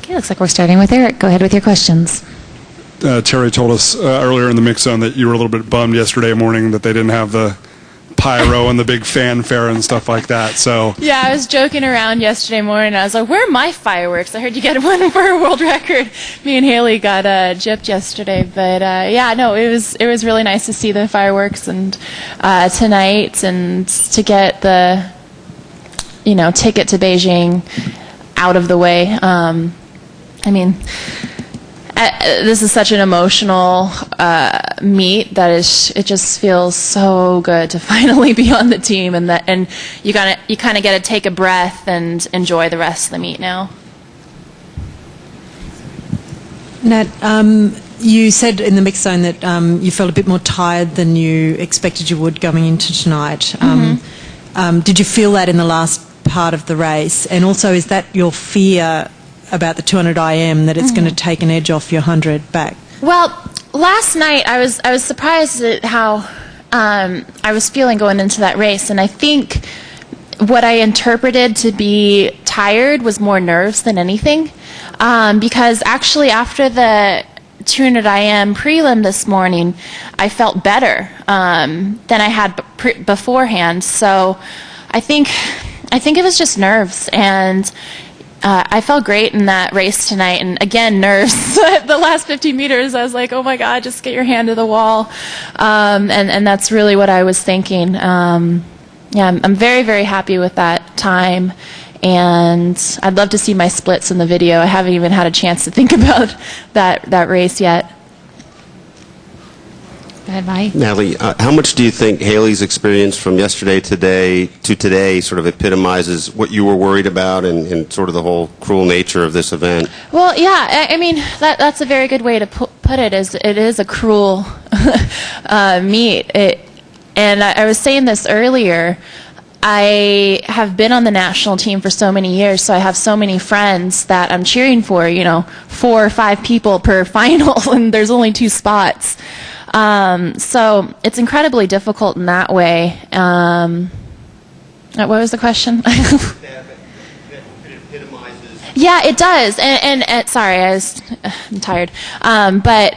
Okay, looks like we're starting with Eric. Go ahead with your questions. Terry told us earlier in the mix zone that you were a little bit bummed yesterday morning that they didn't have the pyro and the big fanfare and stuff like that. So yeah, I was joking around yesterday morning. I was like, "Where are my fireworks? I heard you get one for a world record." Me and Haley got gypped yesterday, but yeah, no, it was really nice to see the fireworks and tonight, and to get the ticket to Beijing out of the way. I mean, this is such an emotional meet that it just feels so good to finally be on the team, and you kind of get to take a breath and enjoy the rest of the meet now. Nat, you said in the mix zone that you felt a bit more tired than you expected you would going into tonight. Did you feel that in the last part of the race? And also, is that your fear about the 200 IM, that it's going to take an edge off your 100 back? Well, last night I was surprised at how I was feeling going into that race, and I think what I interpreted to be tired was more nerves than anything, because actually after the 200 IM prelim this morning, I felt better than I had beforehand. So I think it was just nerves, and I felt great in that race tonight, and again, nerves. The last 50 meters, I was like, oh my God, just get your hand to the wall. And that's really what I was thinking. Yeah, I'm very, very happy with that time, and I'd love to see my splits in the video. I haven't even had a chance to think about that race yet. Go ahead, Mike. Natalie, how much do you think Haley's experience from yesterday to today sort of epitomizes what you were worried about and sort of the whole cruel nature of this event? Well, yeah, I mean, that's a very good way to put it. It is a cruel meet. And I was saying this earlier. I have been on the national team for so many years, so I have so many friends that I'm cheering for, 4 or 5 people per final, and there's only 2 spots. So it's incredibly difficult in that way. What was the question? Yeah, it does. And sorry, I'm tired. But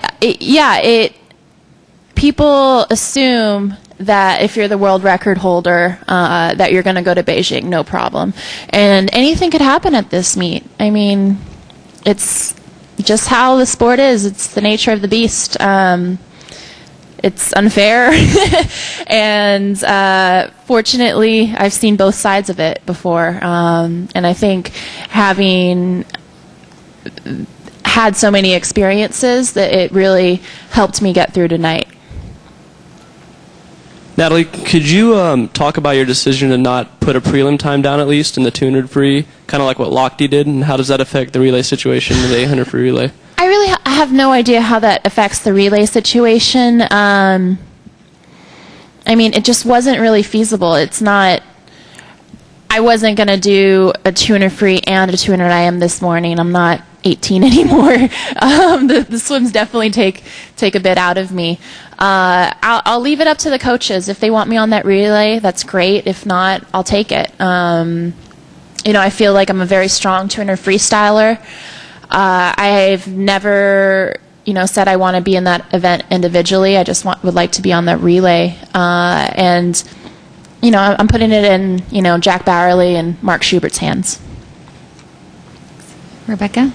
people assume that if you're the world record holder, that you're going to go to Beijing, no problem. And anything could happen at this meet. I mean, it's just how the sport is. It's the nature of the beast. It's unfair, and fortunately, I've seen both sides of it before. And I think having had so many experiences, that it really helped me get through tonight. Natalie, could you talk about your decision to not put a prelim time down at least in the 200 free, kind of like what Lochte did, and how does that affect the relay situation in the 800 free relay? I really have no idea how that affects the relay situation. I mean, it just wasn't really feasible. It's not. I wasn't going to do a 200 free and a 200 IM this morning. I'm not 18 anymore. The swims definitely take a bit out of me. I'll leave it up to the coaches. If they want me on that relay, that's great. If not, I'll take it. I feel like I'm a very strong 200 freestyler. I've never, said I want to be in that event individually. I just would like to be on that relay. And, I'm putting it in, Jack Bowerly and Mark Schubert's hands. Rebecca?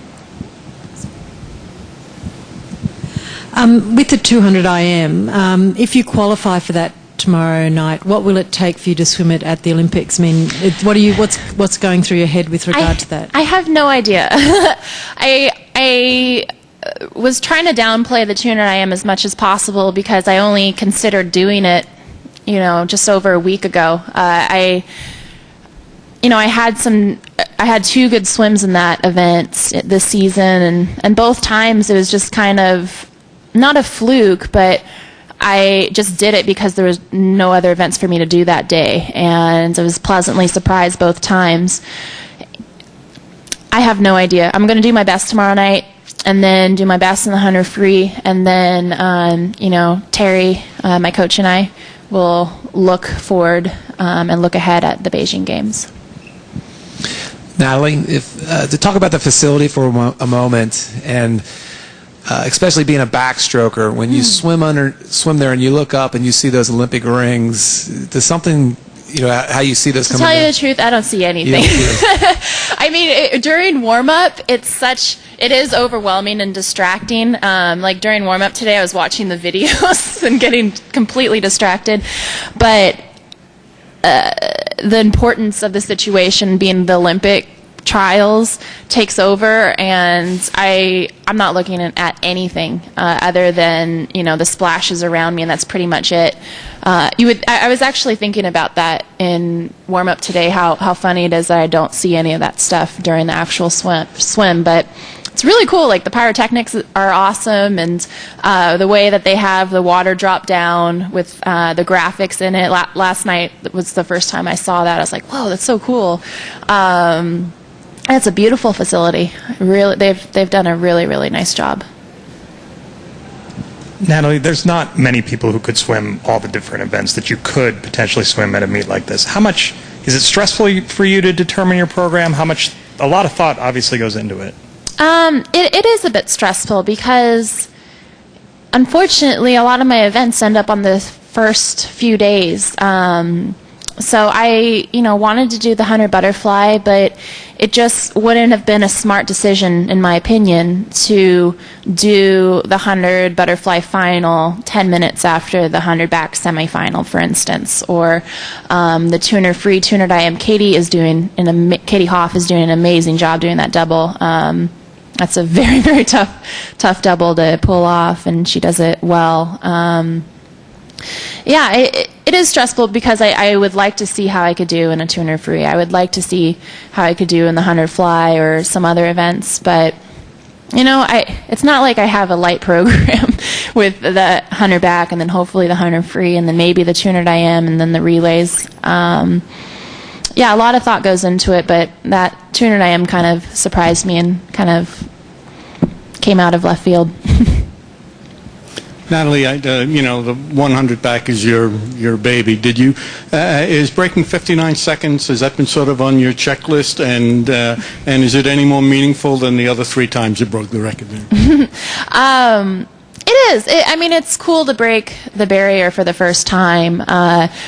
With the 200 IM, if you qualify for that tomorrow night, what will it take for you to swim it at the Olympics? I mean, what's going through your head with regard to that? I have no idea. I was trying to downplay the 200 IM as much as possible because I only considered doing it, just over a week ago. I had 2 good swims in that event this season, and both times it was just kind of not a fluke, but I just did it because there was no other events for me to do that day, and I was pleasantly surprised both times. I have no idea. I'm going to do my best tomorrow night, and then do my best in the 100 free, and then Terry, my coach, and I will look forward and look ahead at the Beijing Games. Natalie, to talk about the facility for a moment, and especially being a backstroker, when you swim there and you look up and you see those Olympic rings, does something, how you see those To coming tell you down? the truth, I don't see You anything. don't see it. I mean, during warm-up, it is overwhelming and distracting. Like during warm-up today, I was watching the videos and getting completely distracted. But the importance of the situation being the Olympic trials takes over, and I'm not looking at anything other than the splashes around me, and that's pretty much it. I was actually thinking about that in warm up today, how funny it is that I don't see any of that stuff during the actual swim, but it's really cool. Like the pyrotechnics are awesome, and the way that they have the water drop down with the graphics in it. Last night was the first time I saw that. I was like, whoa, that's so cool. It's a beautiful facility. Really, they've done a really, really nice job. Natalie, there's not many people who could swim all the different events that you could potentially swim at a meet like this. How much is it stressful for you to determine your program? A lot of thought obviously goes into it. It is a bit stressful because, unfortunately, a lot of my events end up on the first few days. So I, wanted to do the 100 butterfly, but it just wouldn't have been a smart decision, in my opinion, to do the 100 butterfly final 10 minutes after the 100 back semifinal, for instance, or the tuner free, tuner IM. Katie Hoff is doing an amazing job doing that double. That's a very, very tough double to pull off, and she does it well. Yeah, it is stressful because I would like to see how I could do in a tuner free. I would like to see how I could do in the 100 fly or some other events, but it's not like I have a light program with the 100 back and then hopefully the 100 free and then maybe the tuner IM and then the relays. Yeah, a lot of thought goes into it, but that tuner IM kind of surprised me and kind of came out of left field. Natalie, the 100 back is your baby. Did you is breaking 59 seconds? Has that been sort of on your checklist? And is it any more meaningful than the other 3 times you broke the record there? It is. It's cool to break the barrier for the first time.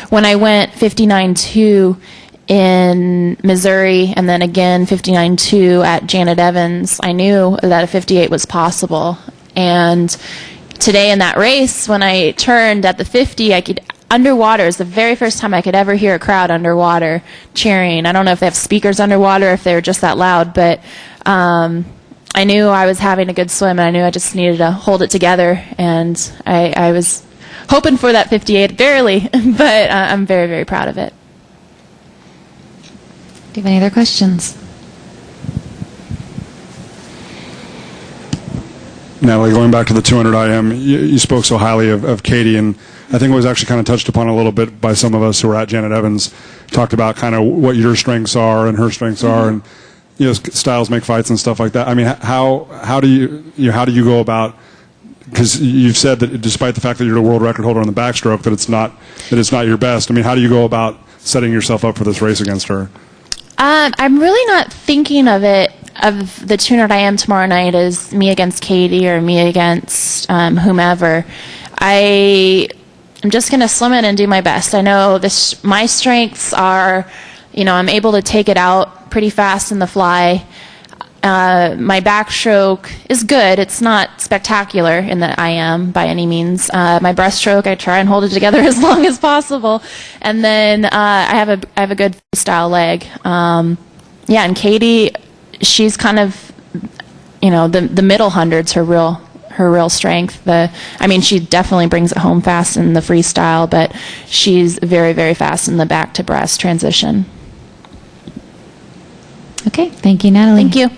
When I went 59.2 in Missouri and then again 59.2 at Janet Evans, I knew that a 58 was possible. And today in that race, when I turned at the 50, I could underwater. It was the very first time I could ever hear a crowd underwater cheering. I don't know if they have speakers underwater, if they were just that loud, but I knew I was having a good swim, and I knew I just needed to hold it together. And I was hoping for that 58, barely, but I'm very, very proud of it. Do you have any other questions? Natalie, going back to the 200 IM, you spoke so highly of Katie, and I think it was actually kind of touched upon a little bit by some of us who were at Janet Evans, talked about kind of what your strengths are and her strengths are, and styles make fights and stuff like that. I mean, how do you go about, because you've said that despite the fact that you're a world record holder on the backstroke, that it's not your best. I mean, how do you go about setting yourself up for this race against her? I'm really not thinking of the tuner IM tomorrow night as me against Katie or me against whomever. I'm just going to swim it and do my best. I know my strengths are, I'm able to take it out pretty fast in the fly. My backstroke is good. It's not spectacular in the IM by any means. My breaststroke, I try and hold it together as long as possible. And then I have a good freestyle leg. Yeah, and Katie, she's kind of, the middle hundreds, her real strength. She definitely brings it home fast in the freestyle, but she's very, very fast in the back to breast transition. Okay, thank you, Natalie. Thank you.